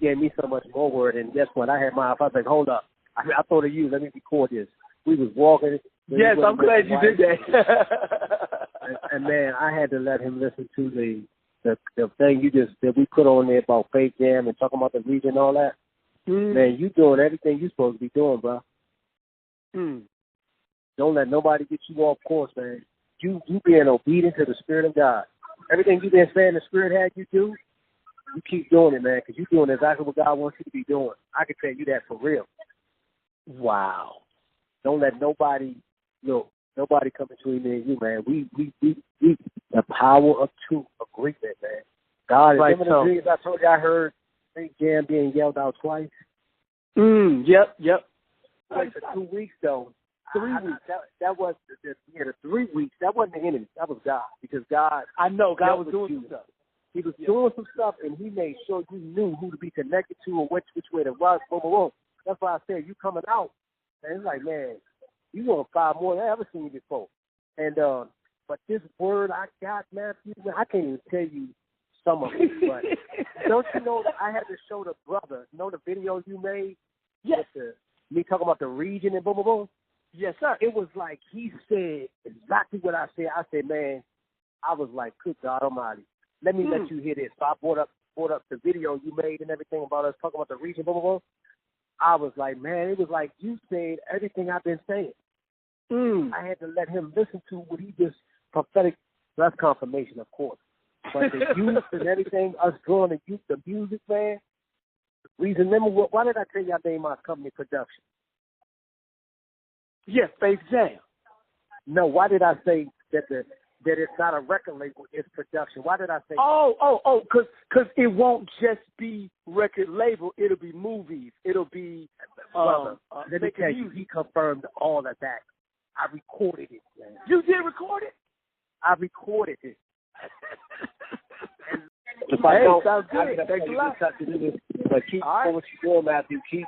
gave me so much more word, and guess what? I had my, I was like, hold up. I thought of you. Let me record this. We was walking. Yes, I'm glad you did that. and man, I had to let him listen to the thing that we put on there about Faith Jam and talking about the region and all that. Man, you doing everything you supposed to be doing, bro. Don't let nobody get you off course, man. You being obedient to the Spirit of God. Everything you've been saying the Spirit had you do, you keep doing it, man, because you're doing exactly what God wants you to be doing. I can tell you that for real. Wow. Don't let nobody come between me and you, man. We the power of two agreement, man. God is giving the dreams. I told you I heard Faith Jam being yelled out twice. Yep. Like for 2 weeks though. 3 weeks. That was the 3 weeks. That wasn't the enemy. That was God, because God. I know God was doing some stuff. He was doing some stuff, and He made sure you knew who to be connected to or which way to run. Boom. That's why I said you coming out. And it's like, man, you want 5 more than I ever seen you before. And but this word I got, Matthew, I can't even tell you some of it. But don't you know that I had to show the brother, the video you made? Yes. Me talking about the region and boom. Yes, sir. It was like he said exactly what I said. I said, man, I was like, good God Almighty. Let me let you hear this. So I brought up the video you made and everything about us talking about the region, boom. I was like, man, it was like you said everything I've been saying. I had to let him listen to what he just prophetic. That's confirmation, of course. But the youth and everything, us growing the youth, the music, man. Reason, remember, why did I tell you I named my company Production? Yes, Faith Jam. No, why did I say that it's not a record label, it's production? Why did I say because it won't just be record label, it'll be movies, it'll be let me tell you, he confirmed all of that. I recorded it, man. You did record it? I recorded it. Sounds good. Thanks a lot. But keep doing what you're doing, Matthew. Keep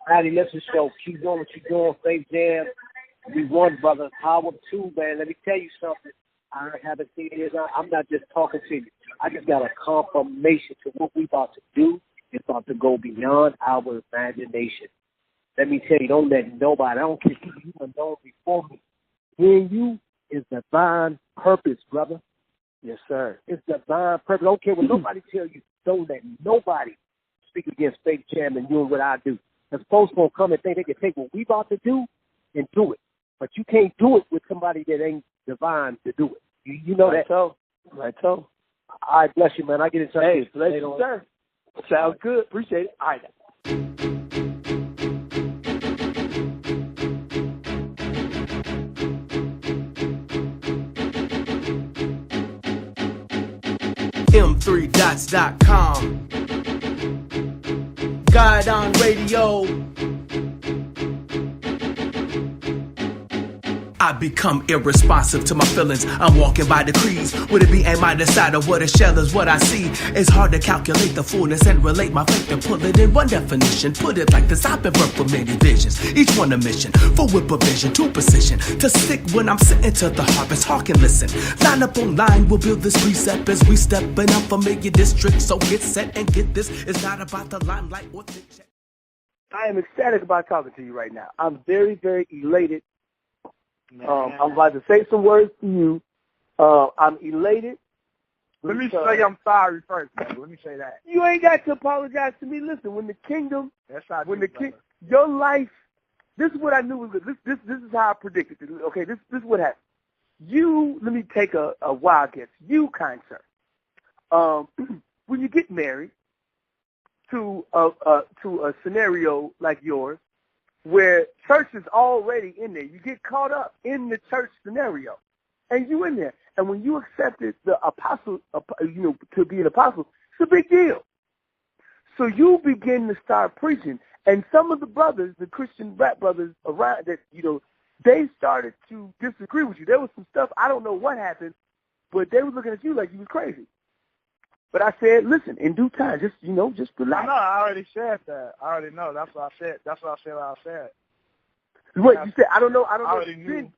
Matt Ellipsis Show. Keep doing what you're doing. Faith Jam. We won, brother. Power 2, man. Let me tell you something. I haven't seen it. I'm not just talking to you. I just got a confirmation to what we about to do. It's about to go beyond our imagination. Let me tell you, don't let nobody, I don't care who you have known before me. In you is divine purpose, brother. Yes, sir. It's divine purpose. I don't care what nobody tell you. Don't let nobody speak against Faith Jam and doing what I do. Because folks going to come and think they can take what we about to do and do it. But you can't do it with somebody that ain't divine to do it. You know that. Right, so. All right, bless you, man. I get in touch with you. Bless you, sir. Sounds good. Appreciate it. All right. M3dots.com. God on radio. I become irresponsive to my feelings. I'm walking by decrees. Would it be aim I decide or what a shell is what I see? It's hard to calculate the fullness and relate my faith and pull it in one definition. Put it like this, I've been birthed for many visions. Each one a mission, for with provision to precision. To stick when I'm sitting to the harvest, hark and listen. Line up on line, we'll build this precept as we step in a familiar district. So get set and get this. It's not about the limelight or the check. I am ecstatic about talking to you right now. I'm very, very elated. I'm about to say some words to you. I'm elated. Let me say I'm sorry first, man. Let me say that. You ain't got to apologize to me. Listen, when the kingdom, your life, this is what I knew was good. This is how I predicted it. Okay, this is what happened. Let me take a wild guess. You, kind sir, when you get married to a scenario like yours, where church is already in there. You get caught up in the church scenario, and you in there. And when you accepted the apostle, to be an apostle, it's a big deal. So you begin to start preaching, and some of the brothers, the Christian rap brothers around that, they started to disagree with you. There was some stuff, I don't know what happened, but they were looking at you like you was crazy. But I said, listen, in due time, just relax. No, I already said that. I already know. That's what I said. That's what I said. Wait, you said, I don't know. I already knew.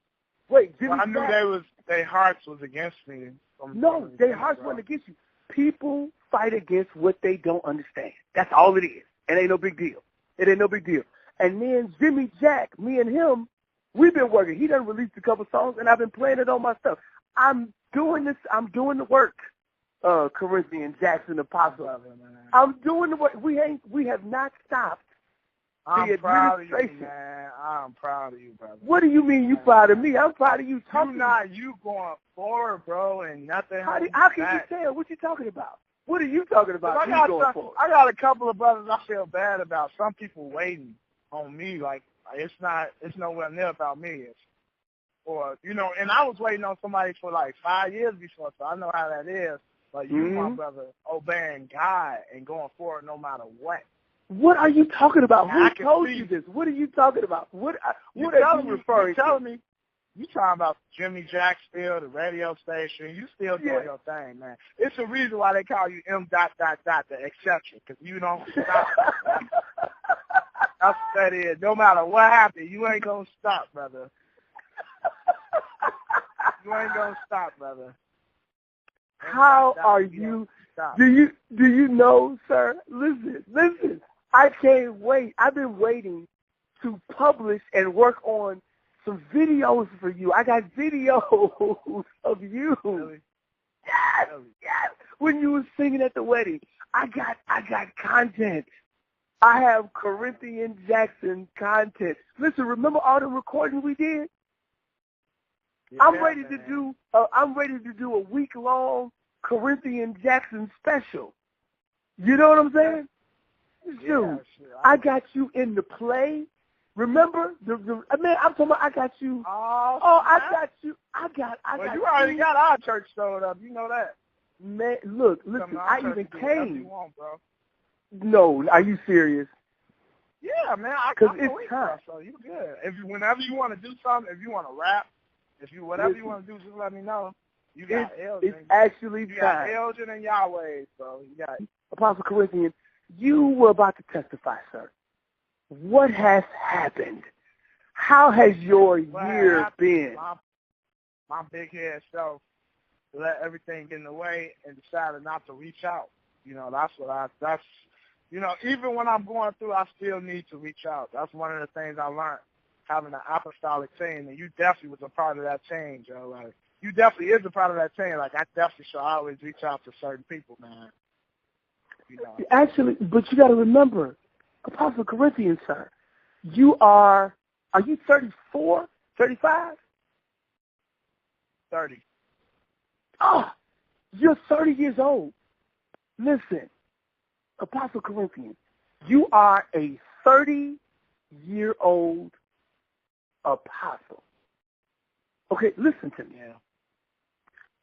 I knew their hearts was against me. No, their hearts wasn't against you. People fight against what they don't understand. That's all it is. It ain't no big deal. It ain't no big deal. And then Jimmy Jack, me and him, we've been working. He done released a couple songs, and I've been playing it on my stuff. I'm doing this. I'm doing the work, Corinthian Jackson Apostle. I'm doing the work. We have not stopped. I'm proud of you, man. I'm proud of you, brother. What do you mean you proud of me? I'm proud of you. You going forward, bro, and nothing. How can you tell? What you talking about? What are you talking about? I got a couple of brothers I feel bad about. Some people waiting on me, like it's nowhere near about me. And I was waiting on somebody for like 5 years before, so I know how that is. But you, my brother, obeying God and going forward no matter what. What are you talking about? Who told you this? What are you talking about? What are you referring to? Telling me, you talking about Jimmy Jack still, the radio station. You still doing your thing, man. It's a reason why they call you M. the exception, because you don't stop. That's what that is. No matter what happens, you ain't going to stop, brother. You ain't going to stop, brother. How are you? Do you know, sir? Listen. I can't wait. I've been waiting to publish and work on some videos for you. I got videos of you. Really? Yes. When you were singing at the wedding, I got content. I have Corinthian Jackson content. Listen, remember all the recording we did? Yeah, I'm ready to do a week-long Corinthian Jackson special. You know what I'm saying? Dude, I got you in the play. Remember? I'm talking about I got you. I got you. I got you already got our church sold up. You know that. Man, listen, I even came. You want, bro. No, are you serious? Yeah, man. Because it's time. So you good. Whenever you want to do something, if you want to rap, whatever you want to do, just let me know. You got Elgin. It's actually you got Elgin and Yahweh, so you got Apostle Corinthian. You were about to testify, sir. What has happened? How has your year been? My big head self let everything get in the way and decided not to reach out. Even when I'm going through, I still need to reach out. That's one of the things I learned, having an apostolic team, and you definitely was a part of that change, yo. Like, you definitely is a part of that team. Like, I definitely should always reach out to certain people, man. Actually, but you got to remember, Apostle Corinthian, sir, are you 34, 35? 30. Oh, you're 30 years old. Listen, Apostle Corinthian, you are a 30-year-old apostle. Okay, listen to me. Yeah.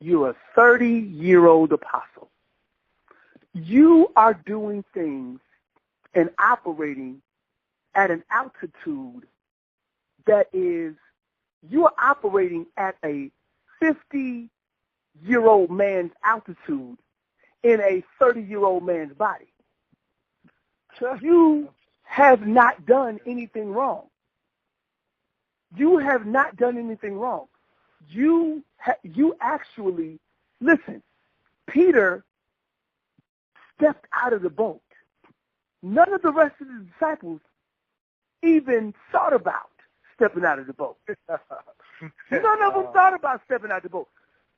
You're a 30-year-old apostle. You are doing things and operating at an altitude that is, you are operating at a 50-year-old man's altitude in a 30-year-old man's body. You have not done anything wrong. You have not done anything wrong. You actually, listen, Peter stepped out of the boat. None of the rest of the disciples even thought about stepping out of the boat. None of them thought about stepping out of the boat.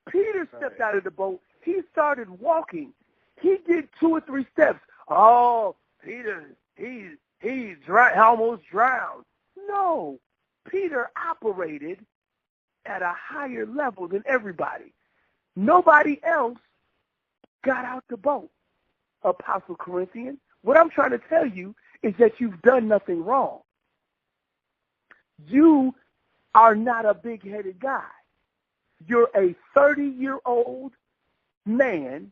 Peter stepped out of the boat. He started walking. He did 2 or 3 steps. Oh, Peter, he's almost drowned. No, Peter operated at a higher level than everybody. Nobody else got out the boat. Apostle Corinthian, what I'm trying to tell you is that you've done nothing wrong. You are not a big-headed guy. You're a 30-year-old man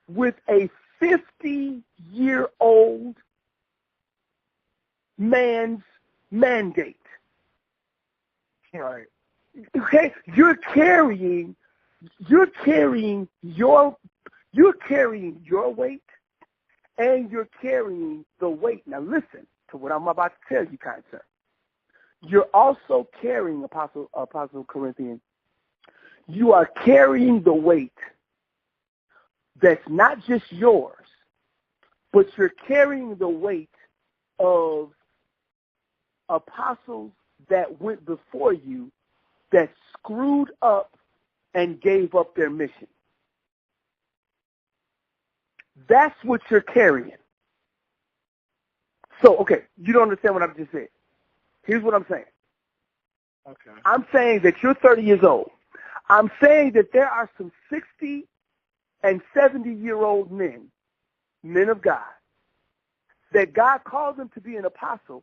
with a 50-year-old man's mandate. Right. Okay? You're carrying your weight, and you're carrying the weight. Now listen to what I'm about to tell you, kind sir. You're also carrying, Apostle Corinthian, you are carrying the weight, that's not just yours, but you're carrying the weight of apostles that went before you that screwed up and gave up their mission. That's what you're carrying. So, okay, you don't understand what I've just said. Here's what I'm saying. Okay. I'm saying that you're 30 years old. I'm saying that there are some 60 and 70-year-old men of God, that God called them to be an apostle,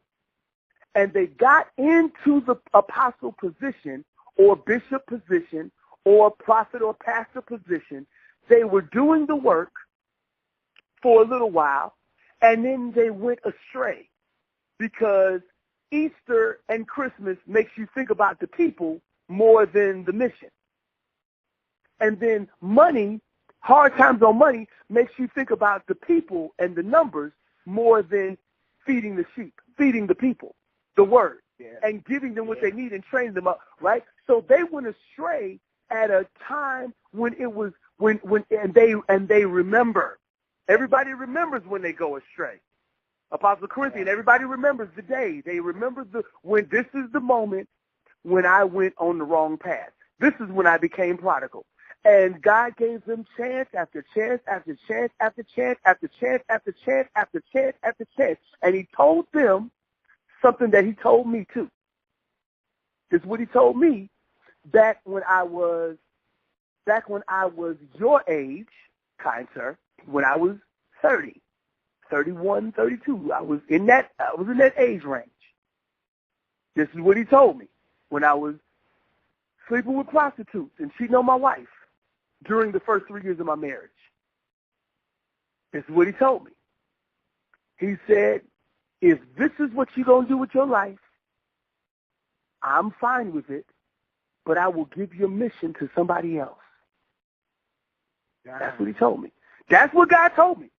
and they got into the apostle position or bishop position or prophet or pastor position. They were doing the work for a little while, and then they went astray because Easter and Christmas makes you think about the people more than the mission. And then money, hard times on money, makes you think about the people and the numbers more than feeding the sheep, feeding the people, the word, and giving them what they need and training them up, right? So they went astray at a time when it was, and they remember. Everybody remembers when they go astray. Apostle Corinthian, everybody remembers the day. They remember when this is the moment when I went on the wrong path. This is when I became prodigal. And God gave them chance after chance after chance after chance after chance after chance after chance after chance. And he told them something that he told me too. This is what he told me back when I was your age, kind sir, when I was 30, 31, 32. I was in that age range. This is what he told me when I was sleeping with prostitutes and cheating on my wife during the first 3 years of my marriage. This is what he told me. He said, if this is what you're going to do with your life, I'm fine with it, but I will give your mission to somebody else. That's what he told me. That's what God told me.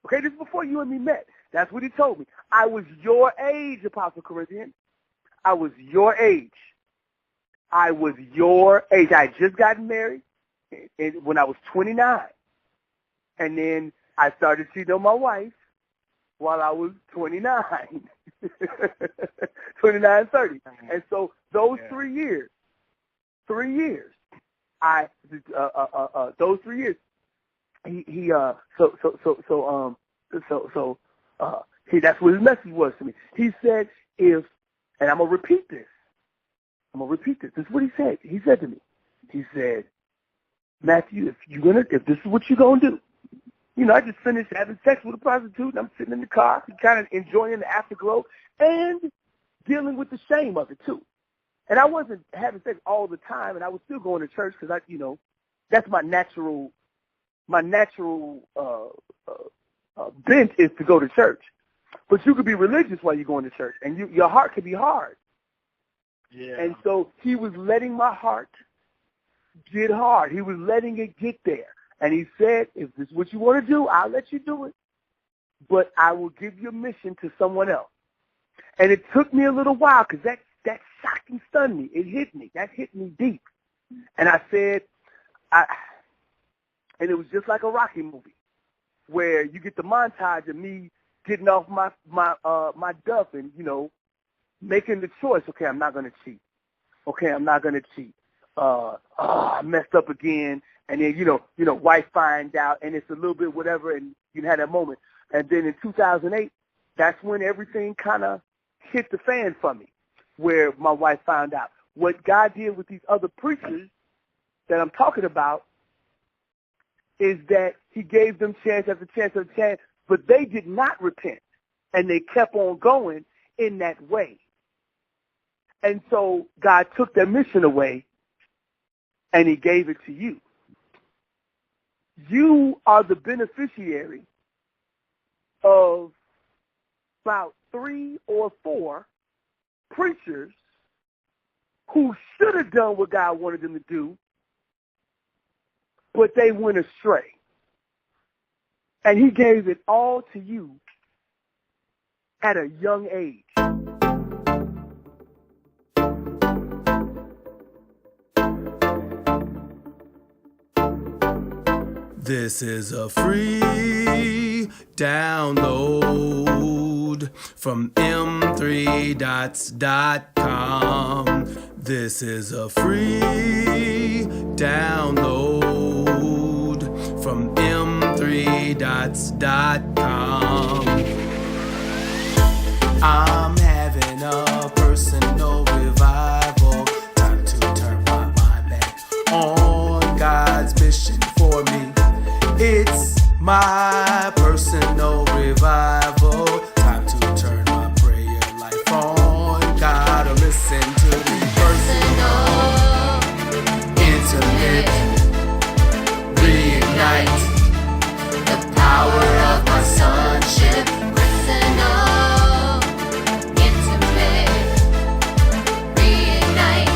Okay, this is before you and me met. That's what he told me. I was your age, Apostle Corinthian. I was your age. I was your age. I had just gotten married when I was 29. And then I started cheating on my wife while I was 29. 29, 30. And so those 3 years, those 3 years, that's what his message was to me. He said, and I'm going to repeat this. This is what he said. He said to me, he said, Matthew, if this is what you're going to do, I just finished having sex with a prostitute, and I'm sitting in the car, kind of enjoying the afterglow, and dealing with the shame of it, too. And I wasn't having sex all the time, and I was still going to church because that's my natural bent is to go to church. But you could be religious while you're going to church, and your heart could be hard. Yeah. And so he was letting my heart get hard. He was letting it get there. And he said, if this is what you want to do, I'll let you do it. But I will give your mission to someone else. And it took me a little while because that shocked and stunned me. It hit me. That hit me deep. And I said, and it was just like a Rocky movie where you get the montage of me getting off my duff and, making the choice. Okay, I'm not going to cheat. Okay, I'm not going to cheat. I messed up again. And then, wife finds out, and it's a little bit whatever, and you had that moment. And then in 2008, that's when everything kind of hit the fan for me, where my wife found out. What God did with these other preachers that I'm talking about is that he gave them chance after chance after chance, but they did not repent, and they kept on going in that way. And so God took their mission away, and he gave it to you. You are the beneficiary of about 3 or 4 preachers who should have done what God wanted them to do, but they went astray. And he gave it all to you at a young age. This is a free download from m3dots.com. This is a free download from m3dots.com. I'm having a personal revival. Time to turn my mind back on God's mission for me. It's my personal revival. Time to turn my prayer life on. Gotta listen to me. Personal, intimate, reignite the power of my sonship. Personal, intimate, reignite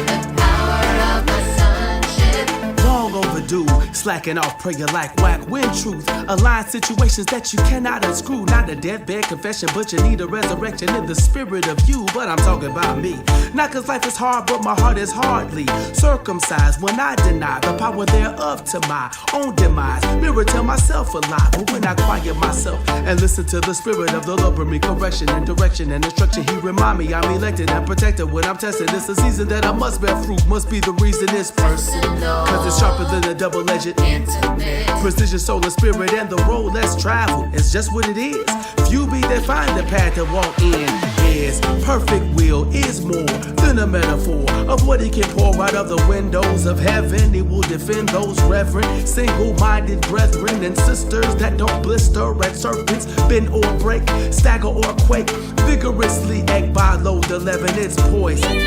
the power of my sonship. Long overdue, slacking off prayer like whack when truth align situations that you cannot unscrew. Not a deathbed confession, but you need a resurrection in the spirit of you. But I'm talking about me. Not cause life is hard, but my heart is hardly circumcised when I deny the power thereof to my own demise. Mirror tell myself a lie, but when I quiet myself and listen to the spirit of the Lord bring me correction and direction and instruction, he remind me I'm elected and protected when I'm tested. It's a season that I must bear fruit, must be the reason it's personal. Cause it's sharper than a double-edged intimate. Precision, soul, and spirit, and the road less traveled. It's just what it is. Few be that find the path to walk in. His perfect will is more than a metaphor of what he can pour out of the windows of heaven. He will defend those reverent, single-minded brethren and sisters that don't blister at serpents, bend or break, stagger or quake. Vigorously egg by load 11, it's poison.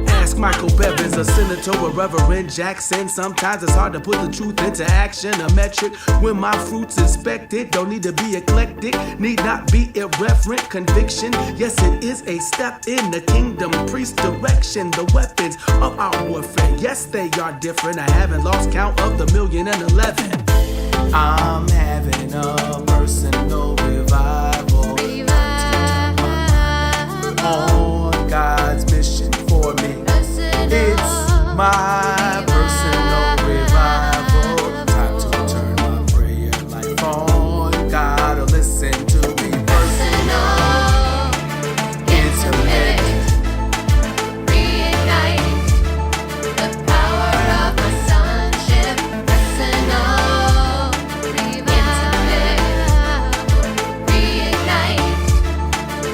Ask Michael Bevins, a senator or Reverend Jackson. Sometimes it's hard to put the truth into action. A metric when my fruit's inspected. Don't need to be eclectic, need not be irreverent. Conviction, yes, it is a step in the kingdom. Priest direction, the weapons of our warfare. Yes, they are different. I haven't lost count of the 1,011,000. I'm having a personal revival. On God's mission for me. It's my personal revival. Time to turn my prayer life on. Gotta listen to me. Personal, intimate, reignite the power of my sonship. Personal, intimate, reignite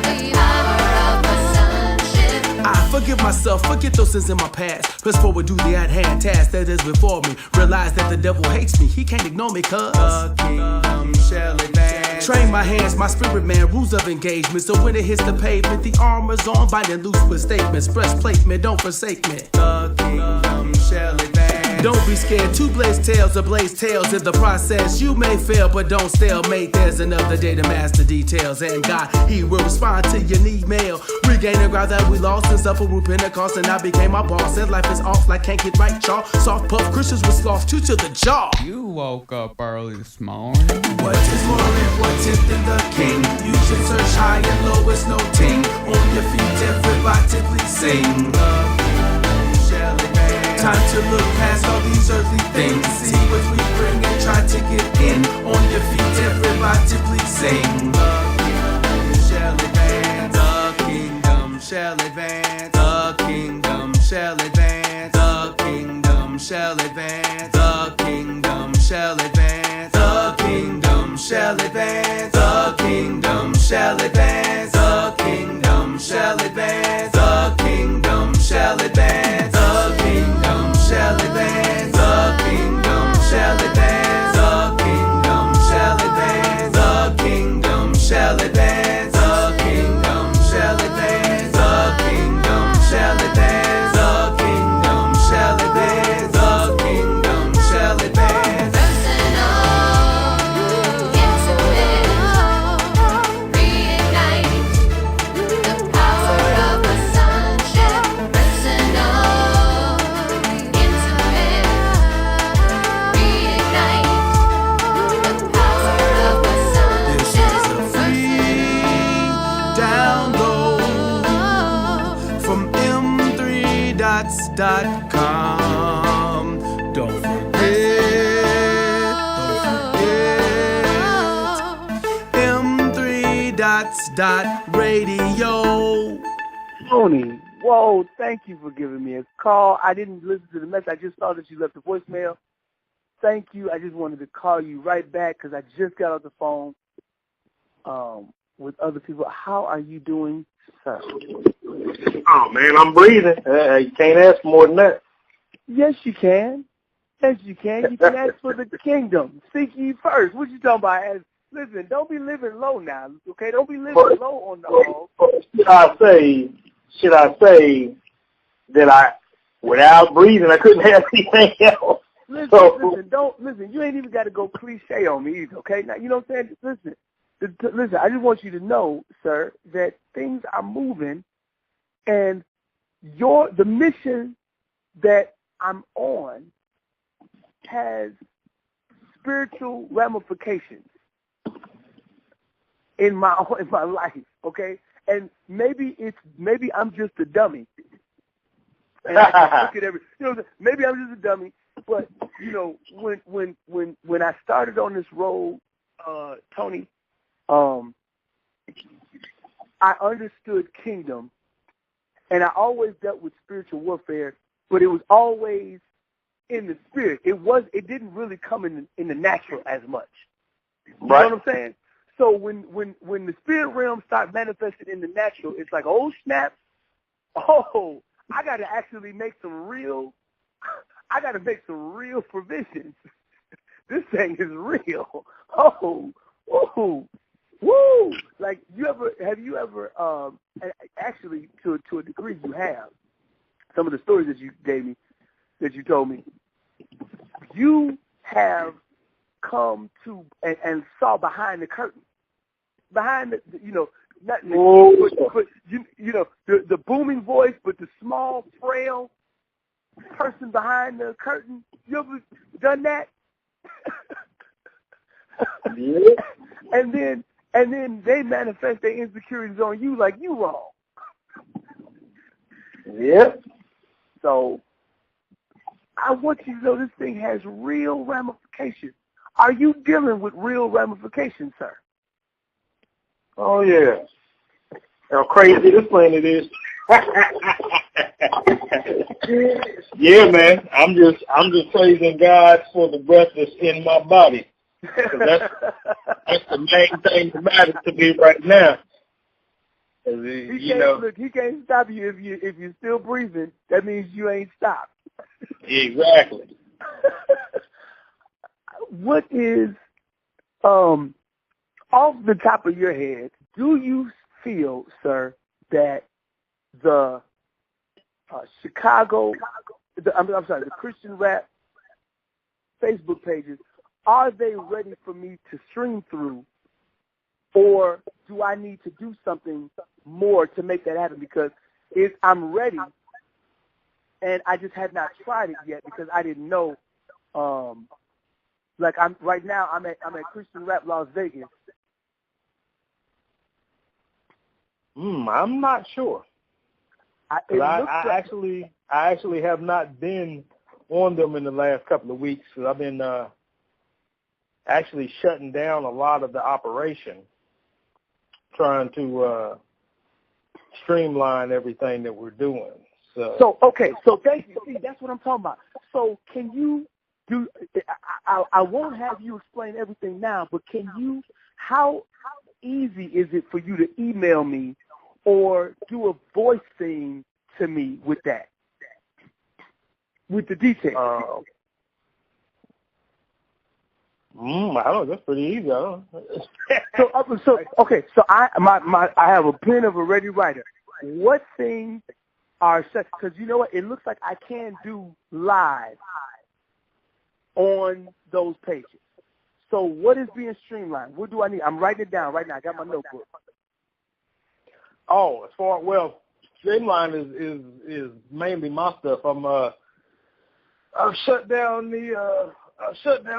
the power of my sonship. I forgive myself, forget those sins in my past. Press forward, do the at-hand task that is before me. Realize that the devil hates me, he can't ignore me, cause the kingdom shall advance. Train my hands, my spirit man, rules of engagement. So when it hits the pavement, the armor's on, biting loose with statements. Press placement, don't forsake me. The kingdom shall advance. Don't be scared, two blaze tails or blaze tails in the process. You may fail, but don't stalemate. There's another day to master details. And God, he will respond to your email. Regaining ground that we lost and suffer with Pentecost. And I became my boss. Said life is off like can't get right, y'all. Soft puff Christians with sloth, two to the jaw. You woke up early this morning. What is more important than the king? You should search high and low, it's no ting. On your feet, everybody please sing. Time to look past all these earthly things. See what we bring and try to get in. On your feet, everybody please sing. The kingdom shall advance. The kingdom shall advance. The kingdom shall advance. The kingdom shall advance. The kingdom shall advance. The kingdom shall advance. The kingdom shall advance. The kingdom shall advance. The kingdom shall advance. The kingdom shall advance. The kingdom shall advance. The kingdom shall advance. The kingdom shall advance. The kingdom shall advance. The kingdom shall advance. The kingdom shall advance. MADDAWG.com. Don't forget Shots.radio. Tony, whoa, thank you for giving me a call. I didn't listen to the message. I just saw that you left a voicemail. Thank you. I just wanted to call you right back because I just got off the phone with other people. How are you doing, sir? Oh, man, I'm breathing. You can't ask more than that. Yes, you can. Yes, you can. You can ask for the kingdom. Seek ye first. What you talking about? Listen, don't be living low now, okay? Don't be living low on the hog. Should I say that without breathing, I couldn't have anything else? Listen, you ain't even got to go cliche on me either, okay? Now, you know what I'm saying? Listen, I just want you to know, sir, that things are moving, and the mission that I'm on has spiritual ramifications in my life, okay? And maybe I'm just a dummy. And I just look at maybe I'm just a dummy, but when I started on this road, Tony, I understood kingdom, and I always dealt with spiritual warfare, but it was always in the spirit. It didn't really come in the natural as much. You know what I'm saying? So when the spirit realm starts manifesting in the natural, it's like, oh snap! Oh, I got to actually make some real provisions. This thing is real. Oh, woo, woo! Like have you ever actually to a degree you have. Some of the stories that you gave me, that you told me, you have come to and saw behind the curtain, behind the not but the booming voice, but the small, frail person behind the curtain. You ever done that? Yeah. And then they manifest their insecurities on you like you wrong. Yep. So I want you to know this thing has real ramifications. Are you dealing with real ramifications, sir? Oh yeah. How crazy this planet is. Yeah, man. I'm just praising God for the breath that's in my body. That's the main thing that matters to me right now. He can't stop you if you're still breathing. That means you ain't stopped. Exactly. What is off the top of your head? Do you feel, sir, that the the Christian rap Facebook pages, are they ready for me to stream through, or do I need to do something more to make that happen? Because I'm ready, and I just had not tried it yet because I didn't know. Like I'm at Christian Rap Las Vegas. I'm not sure. I actually have not been on them in the last couple of weeks because I've been actually shutting down a lot of the operation, trying to streamline everything that we're doing. So thank you. See, that's what I'm talking about. So can you do? I won't have you explain everything now, but can you? How easy is it for you to email me or do a voice thing to me with that, with the details? I don't know. That's pretty easy. I don't know. So I have a pen of a ready writer. What things are set? Because you know what? It looks like I can do live on those pages. So what is being streamlined? What do I need? I'm writing it down right now. I got my notebook. Oh, streamline is mainly my stuff. I've shut down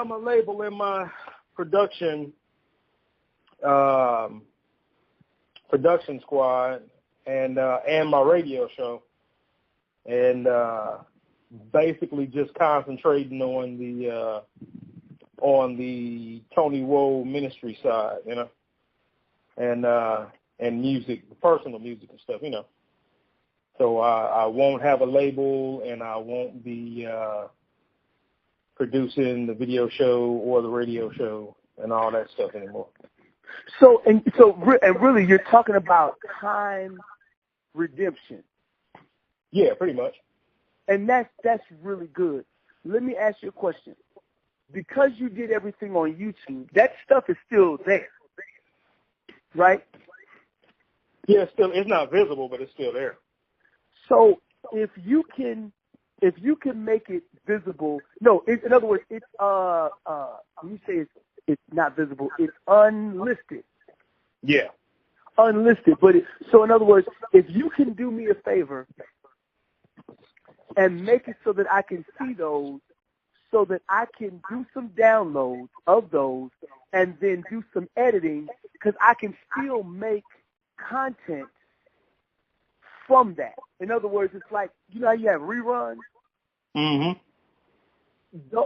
my label and my production squad and my radio show, and basically just concentrating on the Tony Woe ministry side, and music, personal music and stuff, you know. So I won't have a label, and I won't be producing the video show or the radio show and all that stuff anymore. So really, you're talking about time redemption. Yeah, pretty much. And that's really good. Let me ask you a question. Because you did everything on YouTube, that stuff is still there, right? Yeah, it's not visible, but it's still there. So if you can make it visible, in other words, it's when you say it's not visible, it's unlisted. Yeah. Unlisted, so in other words, if you can do me a favor and make it so that I can see those, so that I can do some downloads of those and then do some editing, because I can still make content from that. In other words, it's like, you know how you have reruns? Mm-hmm.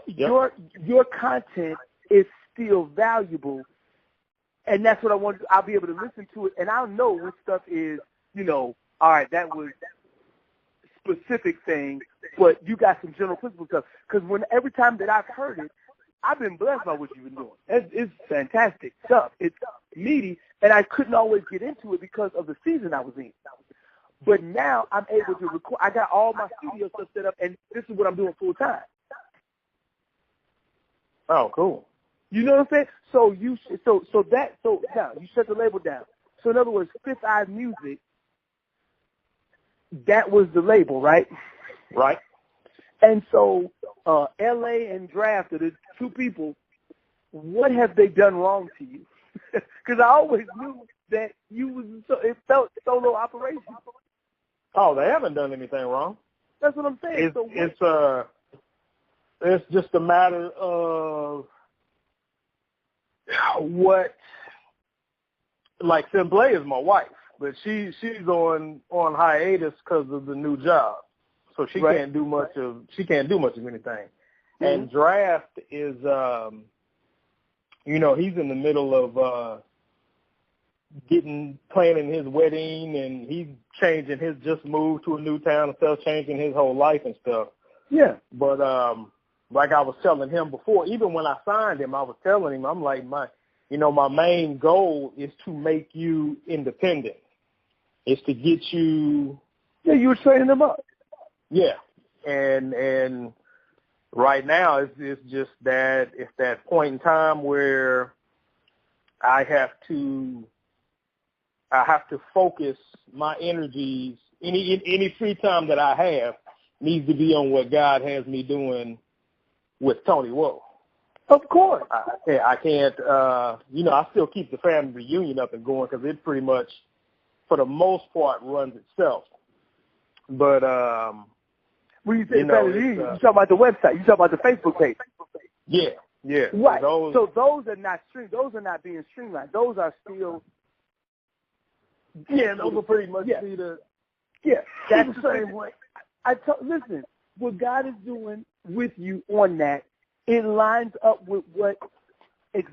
Your content is still valuable, and that's what I want to do. I'll be able to listen to it, and I'll know what stuff is, you know, all right, that was specific thing, but you got some general principle stuff. Because every time that I've heard it, I've been blessed by what you've been doing. It's fantastic stuff. It's meaty, and I couldn't always get into it because of the season I was in. But now I'm able to record. I got all my studio stuff set up, and this is what I'm doing full time. Oh, cool. You know what I'm saying? So now you shut the label down. So in other words, Fifth Eye Music, that was the label, right? Right. And so L.A. and Draft are the two people. What have they done wrong to you? Because I always knew that it felt solo operation. Oh, they haven't done anything wrong. That's what I'm saying. It's just a matter of what. Like Simple is my wife, but she's on hiatus because of the new job, so she can't do much of anything. Mm-hmm. And Draft is, he's in the middle of planning his wedding, and he's just moved to a new town and stuff, changing his whole life and stuff. Yeah. But like I was telling him before, even when I signed him, I was telling him, I'm like, my main goal is to make you independent. It's to get you. Yeah, you were training them up. Yeah, and right now it's just that it's that point in time where I have to focus my energies. Any free time that I have needs to be on what God has me doing with Tony Woe. Of course. I can't, I still keep the family reunion up and going because it pretty much, for the most part, runs itself. But, when you say family reunion, you talking about the website, you talking about the Facebook page. Yeah. Right. So those are not those are not being streamlined. Those are still. Yeah, those will pretty much be the. Yeah, that's the same way. Listen, what God is doing with you on that, it lines up with what I've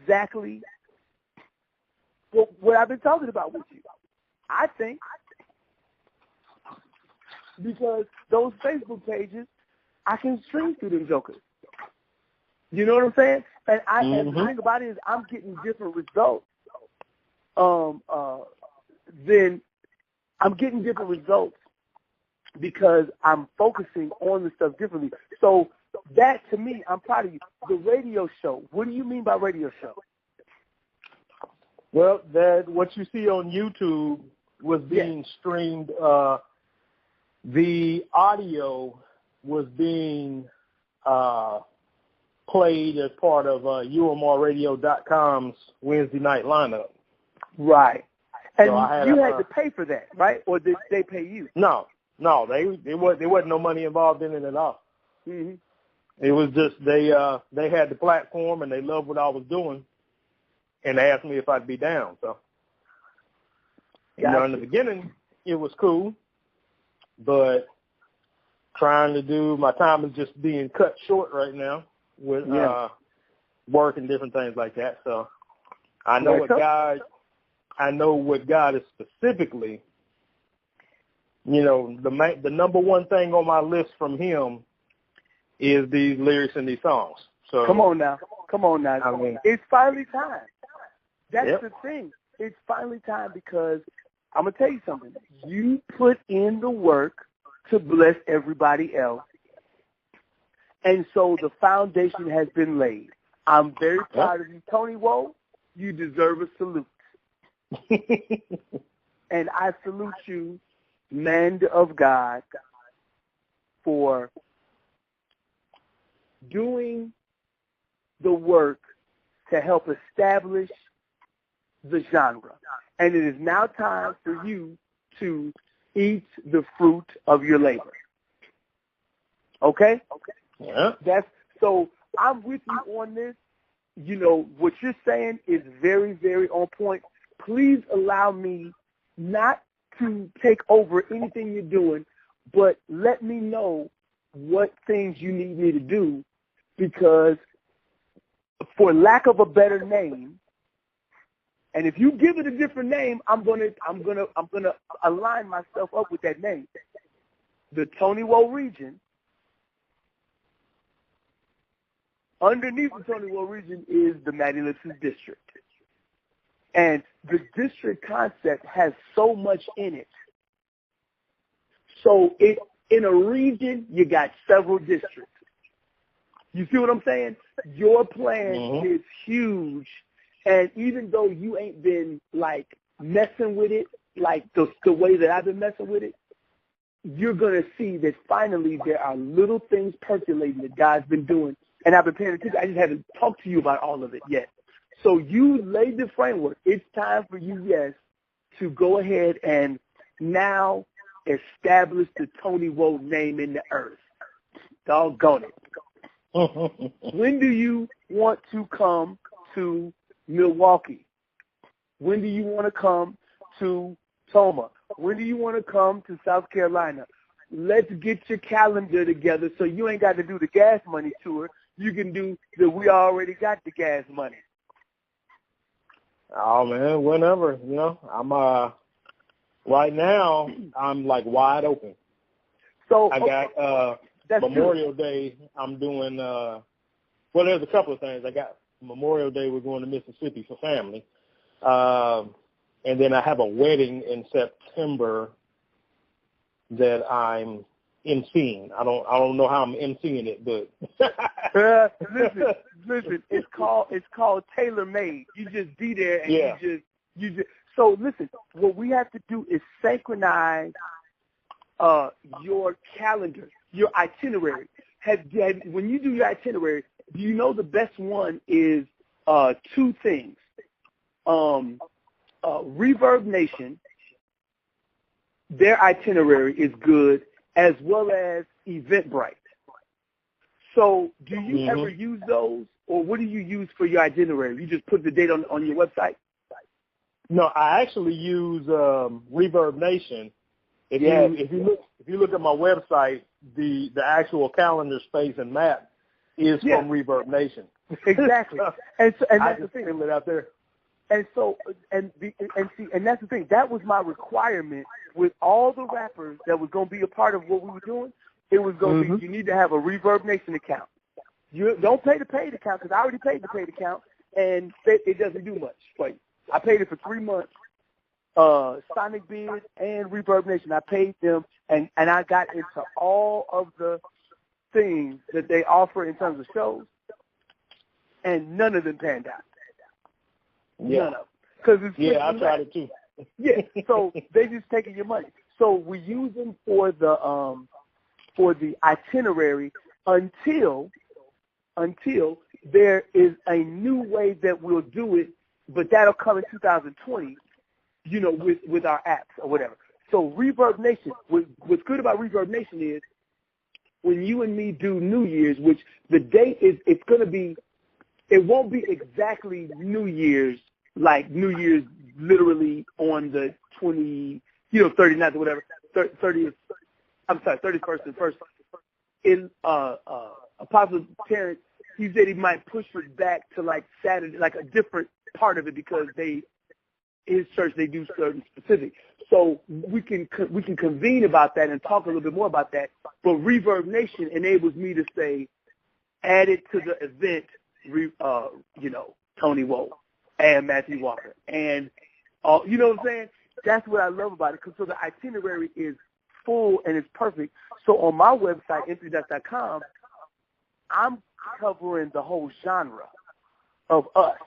been talking about with you. I think because those Facebook pages, I can stream through them jokers. You know what I'm saying? And and the thing about it is I'm getting different results. I'm getting different results because I'm focusing on the stuff differently. So that, to me, I'm proud of you. The radio show, what do you mean by radio show? Well, what you see on YouTube was being streamed. The audio was being played as part of UMRradio.com's Wednesday night lineup. Right. And so you had to pay for that, right? Or did they pay you? No, there wasn't no money involved in it at all. Mm-hmm. It was just they had the platform and they loved what I was doing, and they asked me if I'd be down. So, in the beginning it was cool, but my time is just being cut short right now with work and different things like that. So I know what God I know what God is specifically, you know, the number one thing on my list from him is these lyrics and these songs. So Come on now. I mean, It's finally time. That's Yep. the thing. It's finally time because I'm going to tell you something. You put in the work to bless everybody else. And so the foundation has been laid. I'm very proud of you. Tony Woe, you deserve a salute. And I salute you, man of God, for doing the work to help establish the genre. And it is now time for you to eat the fruit of your labor. Okay? Yeah. So I'm with you on this. You know, what you're saying is very, very on point. Please allow me not to take over anything you're doing, but let me know what things you need me to do, because for lack of a better name, and if you give it a different name, I'm gonna align myself up with that name. The Tony Woe region. Underneath the Tony Woe region is the Matt Ellipsis district. And the district concept has so much in it. So in a region, you got several districts. You see what I'm saying? Your plan is huge. And even though you ain't been, like, messing with it, like the way that I've been messing with it, you're going to see that finally there are little things percolating that God's been doing. And I've been paying attention. I just haven't talked to you about all of it yet. So you laid the framework. It's time for you, yes, to go ahead and now establish the Tony Woe name in the earth. Doggone it. When do you want to come to Milwaukee? When do you want to come to Toma? When do you want to come to South Carolina? Let's get your calendar together so you ain't got to do the gas money tour. You can do the we already got the gas money. Oh man, whenever, you know. I'm right now I'm like wide open. So I got Memorial Day. I'm doing well, there's a couple of things. I got Memorial Day, we're going to Mississippi for family. And then I have a wedding in September that I'm emceeing. I don't know how I'm emceeing it, but listen, it's called tailor made. You just be there and you just so listen, what we have to do is synchronize your calendar, your itinerary. When you do your itinerary, do you know the best one is two things? Reverb Nation, their itinerary is good, as well as Eventbrite. So do you ever use those, or what do you use for your itinerary? You just put the date on your website? No, I actually use Reverb Nation. If you look at my website, the actual calendar space and map is from Reverb Nation. Exactly. and I that's the just thing. fill it out there. And so, and that's the thing. That was my requirement with all the rappers that was going to be a part of what we were doing. It was going to be, you need to have a Reverb Nation account. You don't pay the paid account, because I already paid the paid account, and it doesn't do much for you. I paid it for 3 months. Sonic Bid and Reverb Nation, I paid them, and I got into all of the things that they offer in terms of shows, and none of them panned out. Yeah. None of them. I tried it too. Yeah, so they just taking your money. So we use them for the itinerary until there is a new way that we'll do it, but that'll come in 2020, you know, with our apps or whatever. So Reverb Nation, what's good about Reverb Nation is when you and me do New Year's, which the date is, it won't be exactly New Year's, like New Year's literally on the 39th or whatever, 30th, 31st and 1st. In Apostle Terrence, he said he might push it back to like Saturday, like a different part of it, because they his church, they do certain specific. So we can convene about that and talk a little bit more about that. But Reverb Nation enables me to say, add it to the event, Tony Woe and Matthew Walker. And, you know what I'm saying? That's what I love about it. So the itinerary is full and it's perfect. So on my website, emptydust.com, I'm covering the whole genre of us.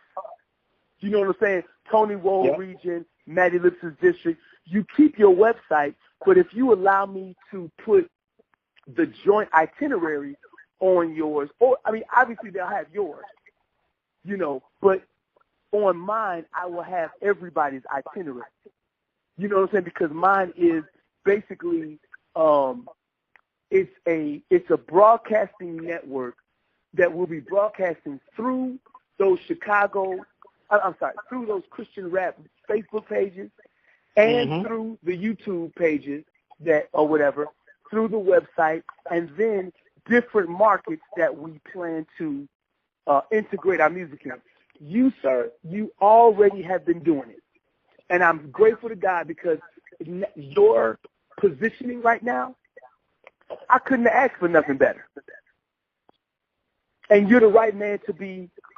You know what I'm saying? Tony Woe region, Matt Ellipsis district. You keep your website, but if you allow me to put the joint itinerary on yours, or, I mean, obviously they'll have yours, but on mine, I will have everybody's itinerary. You know what I'm saying? Because mine is basically, it's a broadcasting network that will be broadcasting through those through those Christian rap Facebook pages and through the YouTube pages or whatever, through the website, and then different markets that we plan to integrate our music in. You, sir, you already have been doing it. And I'm grateful to God because your positioning right now, I couldn't ask for nothing better. And you're the right man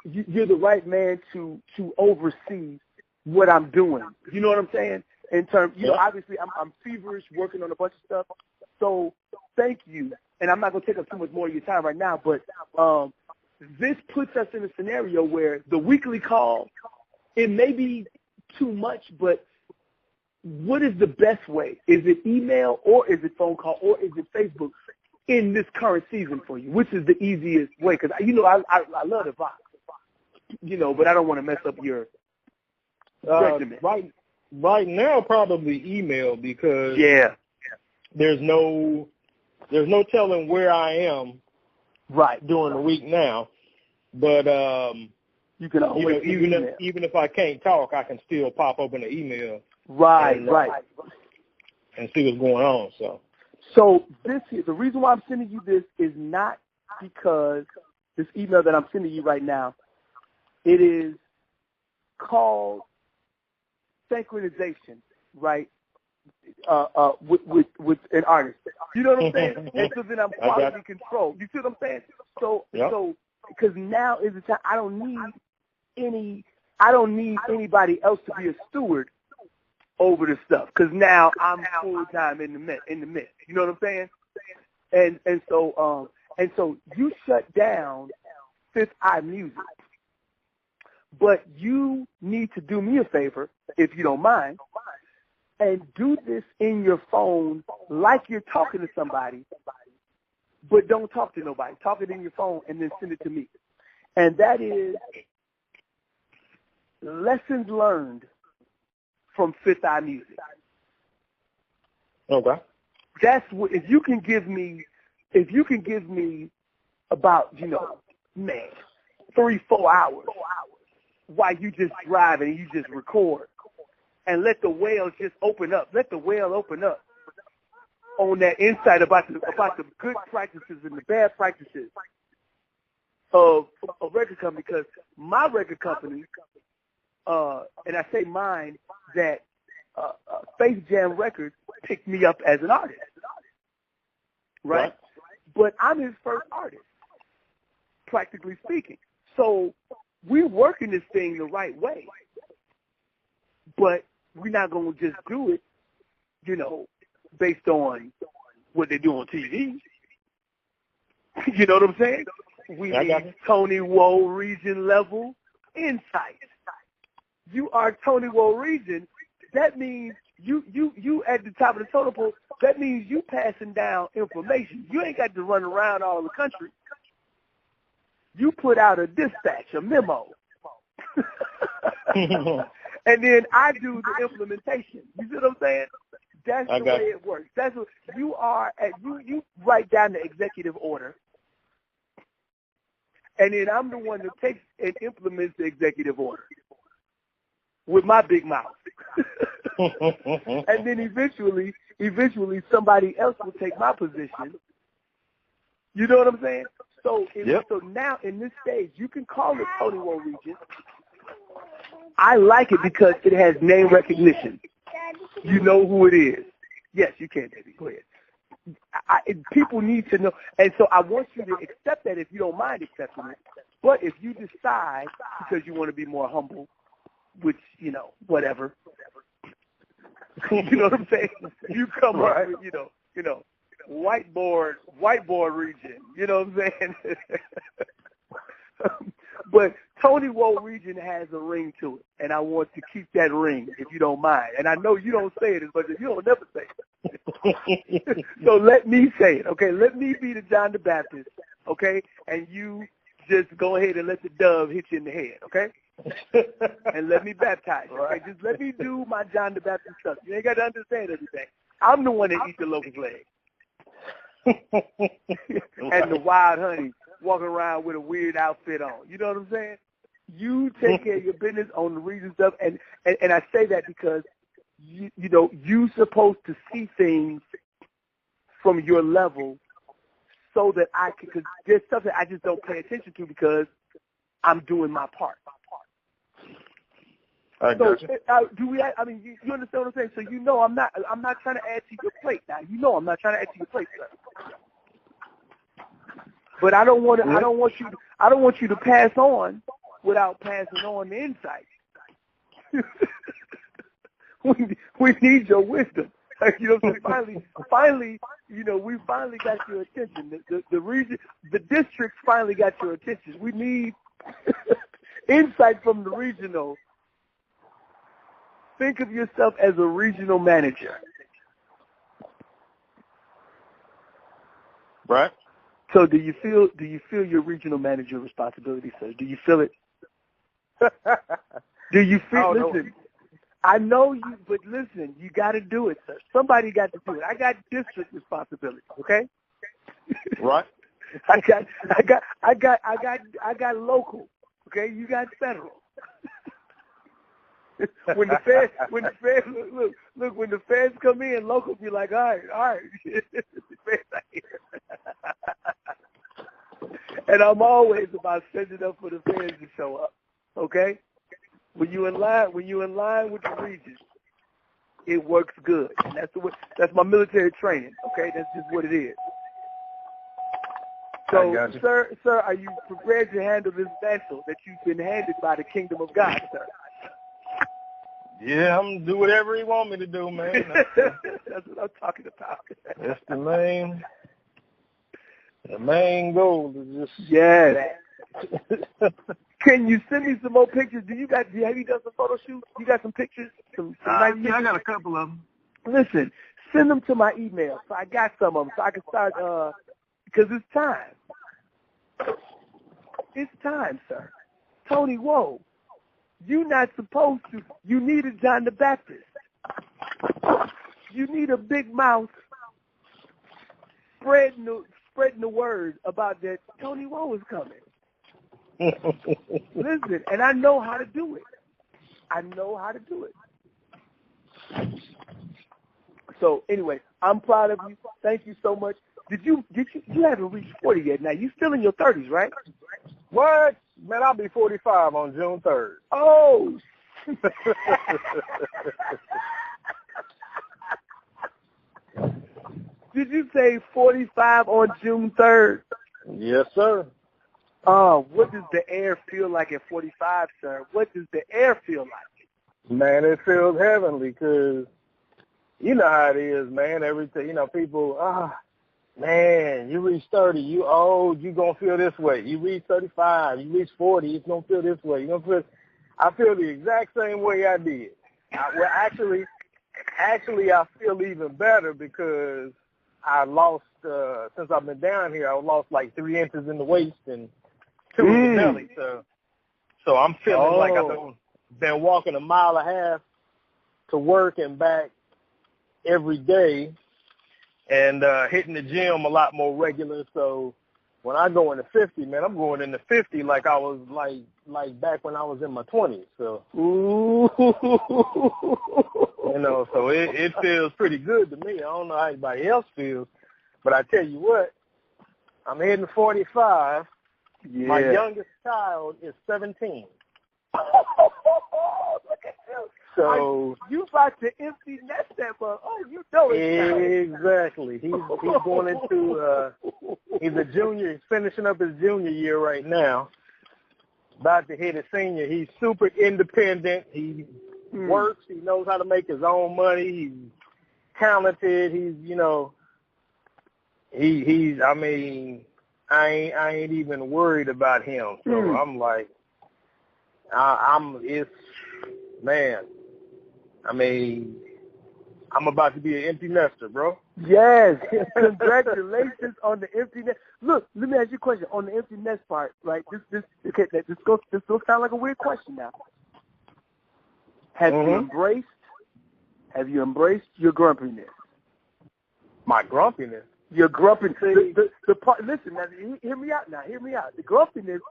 you're the right man to oversee what I'm doing. You know what I'm saying? In terms, obviously I'm feverish working on a bunch of stuff. So thank you. And I'm not going to take up too much more of your time right now, but this puts us in a scenario where the weekly call, it may be too much, but what is the best way? Is it email or is it phone call or is it Facebook in this current season for you? Which is the easiest way? Because, I love the vibe, but I don't want to mess up your regimen. Right now, probably email because there's no telling where I am during the week now. But you can always even if I can't talk, I can still pop open the email. And see what's going on. So the reason why I'm sending you this is not because this email that I'm sending you right now, it is called synchronization, right? With an artist. You know what I'm saying? And so then I'm quality control. You see what I'm saying? So because now is the time I don't need anybody else to be a steward over the stuff because now I'm full time in the mix. You know what I'm saying? And so you shut down Fifth Eye Music, but you need to do me a favor if you don't mind, and do this in your phone like you're talking to somebody, but don't talk to nobody. Talk it in your phone and then send it to me. And that is lessons learned from Fifth Eye Music. Okay. That's what, if you can give me about, 3-4 hours while you just drive and you just record and let the whale just open up. Let the whale open up on that insight about the good practices and the bad practices of a record company, because my record company, and I say mine, that Faith Jam Records picked me up as an artist, right? But I'm his first artist, practically speaking. So we're working this thing the right way, but we're not going to just do it, based on what they do on TV. You know what I'm saying? We need Tony Woe region level insight. You are Tony Woe region. That means you at the top of the totem pole. That means you passing down information. You ain't got to run around all the country. You put out a dispatch, a memo. And then I do the implementation. You see what I'm saying? That's the way it works. That's what you are. You write down the executive order, and then I'm the one that takes and implements the executive order with my big mouth. And then eventually somebody else will take my position. You know what I'm saying? So now in this stage, you can call it Tony Woe region. I like it because it has name recognition. You know who it is. Yes, you can, Daddy. Go ahead. People need to know. And so I want you to accept that if you don't mind accepting it. But if you decide, because you want to be more humble, which, whatever. You know what I'm saying? You come up with, whiteboard region. You know what I'm saying? But Tony Woe region has a ring to it, and I want to keep that ring, if you don't mind. And I know you don't say it as much as you don't never say it. So let me say it, okay? Let me be the John the Baptist, okay? And you just go ahead and let the dove hit you in the head, okay? And let me baptize you, okay? Just let me do my John the Baptist stuff. You ain't got to understand everything. I'm the one that eats the locust leg. And the wild honey walking around with a weird outfit on. You know what I'm saying? You take care of your business on the region stuff, and I say that because you're supposed to see things from your level so that I can, because there's stuff that I just don't pay attention to because I'm doing my part. I got you. You understand what I'm saying? So I'm not trying to add to your plate now. I'm not trying to add to your plate, sir. But I don't want you to pass on without passing on the insight. we need your wisdom. You know what I'm saying? Finally, we finally got your attention. The region, the districts finally got your attention. We need insight from the regional. Think of yourself as a regional manager. Right. So do you feel your regional manager responsibility, sir? Do you feel it? Do you feel, listen, I know you, but listen, you got to do it, sir. Somebody got to do it. I got district responsibility, okay? Right. I got local, okay? You got federal. When the feds look, when the feds come in, local be like, all right, the feds are here. And I'm always about setting up for the feds to show up. Okay? When you in line with the region, it works good. And that's my military training. Okay? That's just what it is. So, sir, are you prepared to handle this vessel that you've been handed by the kingdom of God, sir? Yeah, I'm going to do whatever he want me to do, man. That's what I'm talking about. That's the main goal is just... Yeah. Can you send me some more pictures? Have you done some photo shoots? You got some pictures? Some nice pictures? I got a couple of them. Listen, send them to my email. So I got some of them so I can start, because it's time. It's time, sir. Tony Woe, you're not supposed to. You need a John the Baptist. You need a big mouth spreading the word about that Tony Woe is coming. Listen, and I know how to do it. So anyway, I'm proud of you. Thank you so much. You haven't reached 40 yet. Now you still in your 30s, right? What? Man, I'll be 45 on June 3rd. Oh. Did you say 45 on June 3rd? Yes, sir. What does the air feel like at 45, sir? What does the air feel like? Man, it feels heavenly because you know how it is, man. Everything, people, man, you reach 30, you old, you going to feel this way. You reach 35, you reach 40, it's going to feel this way. I feel the exact same way I did. Actually, I feel even better because I lost, since I've been down here, I lost like 3 inches in the waist and 2 in the belly. So I'm feeling like I've been walking 1.5 miles to work and back every day and hitting the gym a lot more regular. So when I go into 50, man, I'm going into 50 like I was like back when I was in my 20s. So, so it feels pretty good to me. I don't know how anybody else feels, but I tell you what, I'm heading 45. Yeah. My youngest child is 17. So you about to empty nest that, but you know it. Exactly. He's going into he's a junior. He's finishing up his junior year right now. About to hit his senior. He's super independent. He works. He knows how to make his own money. He's talented. He's he's. I mean, I ain't even worried about him. So I'm like, man. I mean, I'm about to be an empty nester, bro. Yes. Congratulations on the empty nest. Look, let me ask you a question on the empty nest part. Right? This goes sound like a weird question now. Have you embraced your grumpiness? My grumpiness. Your grumpiness. The part. Listen, now, hear me out. The grumpiness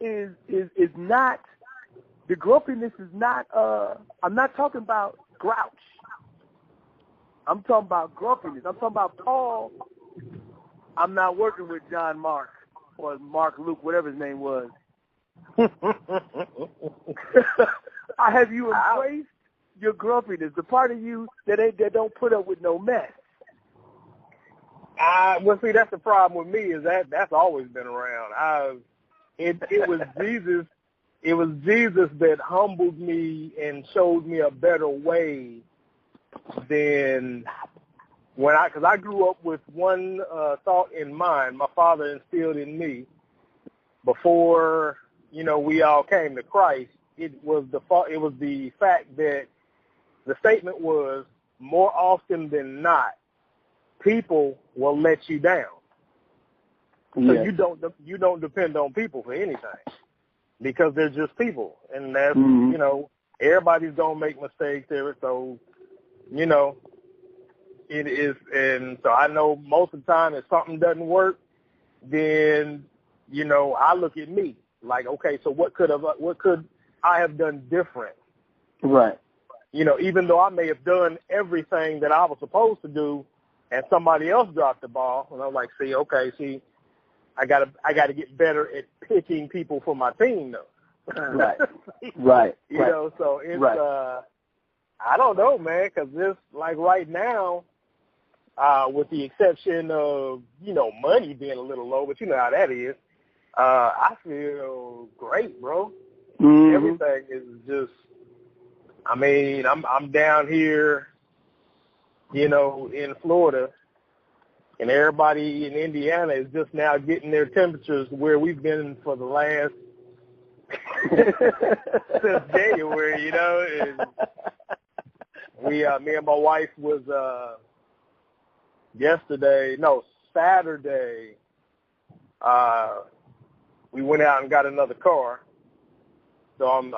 is not. The grumpiness is not. I'm not talking about grouch. I'm talking about grumpiness. I'm talking about Paul. I'm not working with John Mark or Mark Luke, whatever his name was. Have you embraced your grumpiness, the part of you that don't put up with no mess? Well, see, that's the problem with me is that's always been around. It was Jesus. It was Jesus that humbled me and showed me a better way than because I grew up with one thought in mind. My father instilled in me before we all came to Christ. It was the fact that the statement was more often than not, people will let you down. So you don't depend on people for anything because they're just people, and that's everybody's gonna make mistakes there. So it is, and so I know most of the time if something doesn't work, then I look at me like, okay, so what could I have done different? Right. Even though I may have done everything that I was supposed to do, and somebody else dropped the ball, and I'm like, I gotta get better at picking people for my team, though. Right. So it's I don't know, man, because this like right now, with the exception of money being a little low, but you know how that is. I feel great, bro. Everything is just. I mean, I'm down here, in Florida, and everybody in Indiana is just now getting their temperatures where we've been for the last since January. And me and my wife was Saturday. We went out and got another car. So I'm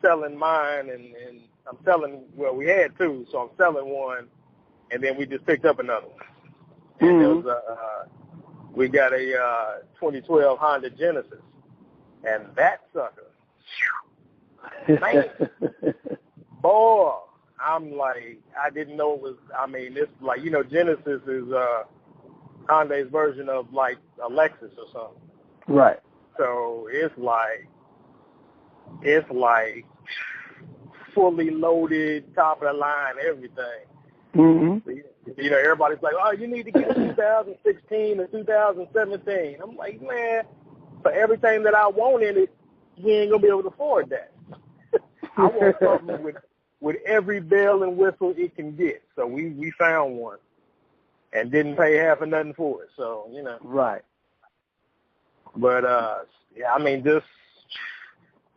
selling mine and I'm selling, we had two, so I'm selling one, and then we just picked up another one. And it was, we got a 2012 Honda Genesis, and that sucker, man, boy, I'm like, I didn't know it was, it's like, Genesis is Hyundai's version of like a Lexus or something. Right. So it's like fully loaded, top of the line, everything. Everybody's like, oh, you need to get a 2016 or 2017. I'm like, man, for everything that I want in it, you ain't gonna be able to afford that. I want something with every bell and whistle it can get. So we found one and didn't pay half of nothing for it. So Right. But just.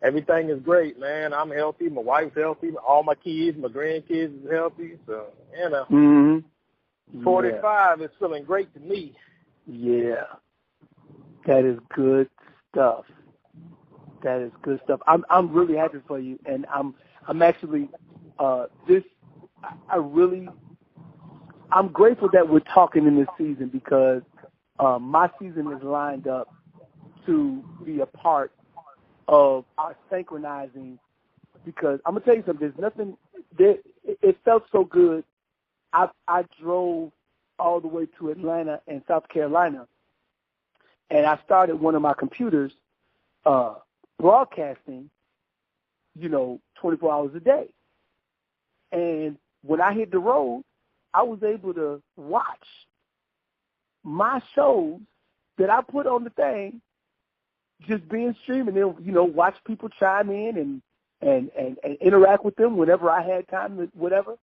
Everything is great, man. I'm healthy. My wife's healthy. All my kids, my grandkids is healthy. So, 45 is feeling great to me. Yeah. That is good stuff. I'm really happy for you, and I'm actually I'm grateful that we're talking in this season because my season is lined up to be a part of our synchronizing, because I'm gonna tell you something. There's nothing. It felt so good. I drove all the way to Atlanta and South Carolina, and I started one of my computers broadcasting, 24 hours a day. And when I hit the road, I was able to watch my shows that I put on the thing just being streamed, and then, you know, watch people chime in and interact with them whenever I had time, whatever.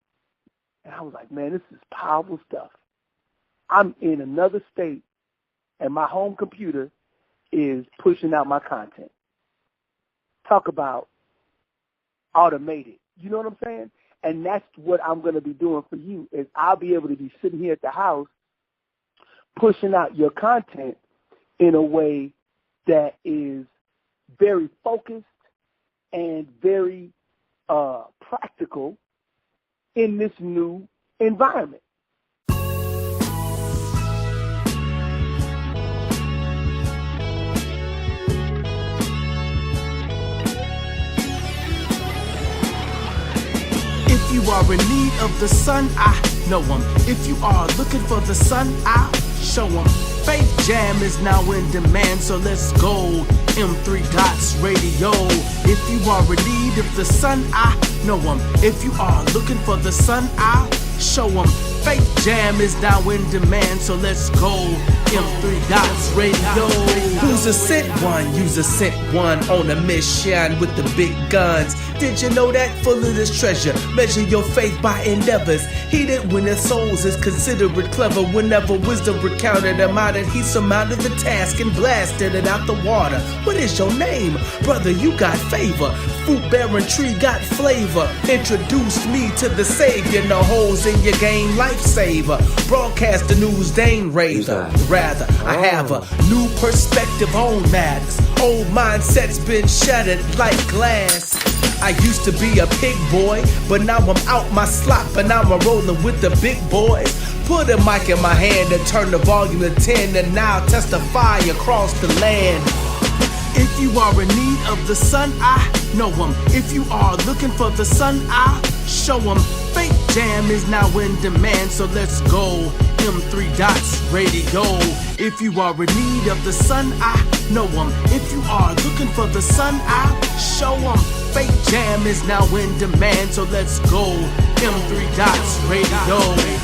And I was like, man, this is powerful stuff. I'm in another state, and my home computer is pushing out my content. Talk about automated. You know what I'm saying? And that's what I'm going to be doing for you, is I'll be able to be sitting here at the house pushing out your content in a way that is very focused and very practical in this new environment. If you are in need of the sun, I know him. If you are looking for the sun, I'll show him. Faith Jam is now in demand, so let's go. M3 Dots Radio. If you are in need of the sun, I know him. If you are looking for the sun, I'll show him. Faith Jam is now in demand, so let's go. M3 Dots Radio. Who's a sent one? Use a sent one on a mission with the big guns. Did you know that? Full of this treasure. Measure your faith by endeavors. He that winneth souls is considered clever. Whenever wisdom recounted him out, and he surmounted the task and blasted it out the water. What is your name? Brother, you got favor. Fruit-bearing tree got flavor. Introduced me to the savior. No holes in your game, lifesaver. Broadcast the news, they ain't razor. Rather, I have a new perspective on matters. Old mindsets been shattered like glass. I used to be a pig boy, but now I'm out my slop and I'm rolling with the big boys. Put a mic in my hand and turn the volume to 10, and now testify across the land. If you are in need of the sun, I know him. If you are looking for the sun, I'll show him. Faith Jam is now in demand, so let's go. M3 Dots Radio. If you are in need of the sun, I know him. If you are looking for the sun, I'll show him. Faith Jam is now in demand, so let's go. M3 Dots Radio.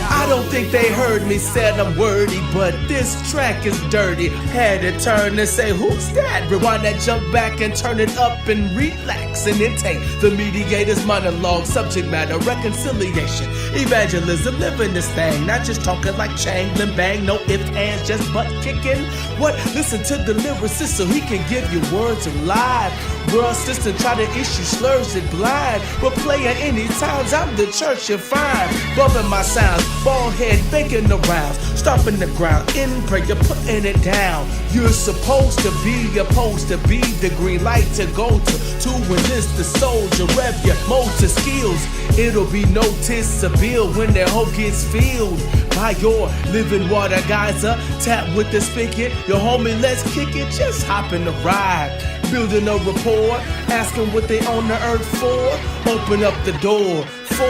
I don't think they heard me, said I'm wordy, but this track is dirty. Had to turn and say, who's that? Rewind that, jump back and turn it up and relax and then take the mediator's monologue, subject matter, reconciliation, evangelism, living this thing, not just talking like Changlin Bang, no ifs, ands, just butt kicking. What? Listen to the lyricist so he can give you words alive. World system try to issue slurs and blind. But playing any times, I'm the church you find. Bumping my sounds, bald head, faking the rounds, stomping the ground, in prayer, putting it down. You're supposed to be the green light to go to enlist the soldier, rev your motor skills. It'll be noticeable when that hope gets filled by your living water geyser. Tap with the spigot, your homie, let's kick it, just hop in the ride. Building a rapport, asking what they on the earth for. Open up the door for.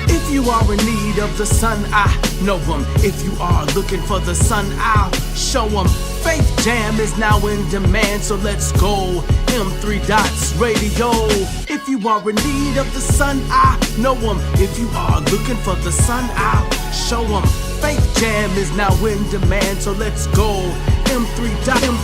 If you are in need of the sun, I know him. If you are looking for the sun, I'll show him. Faith Jam is now in demand, so let's go. M3 Dots Radio. If you are in need of the sun, I know him. If you are looking for the sun, I'll show him. Faith Jam is now in demand, so let's go. M3 Dots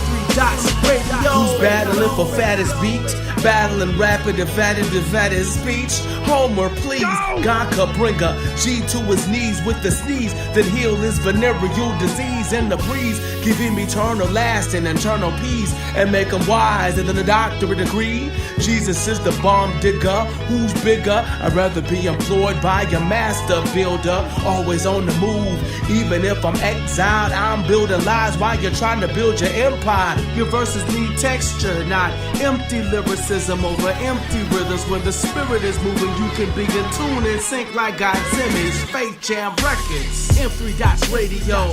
Radio. Who's battling for fattest beat? Battling rapid, the fattest speech. Homer, please, God could bring a G to his knees with the sneeze that heal his venereal disease. And the breeze give him eternal lasting, internal peace, and make him wiser than a doctorate degree. Jesus is the bomb digger. Who's bigger? I'd rather be employed by a master builder, always on the move. Even if I'm exiled, I'm building lies while you're trying to build your empire. Your verses need texture, not empty lyricism over empty rhythms. When the spirit is moving, you can be in tune and sync like God's image. Faith Jam Records, M3 Dots Radio.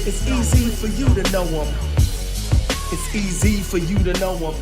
It's easy for you to know him. It's easy for you to know him.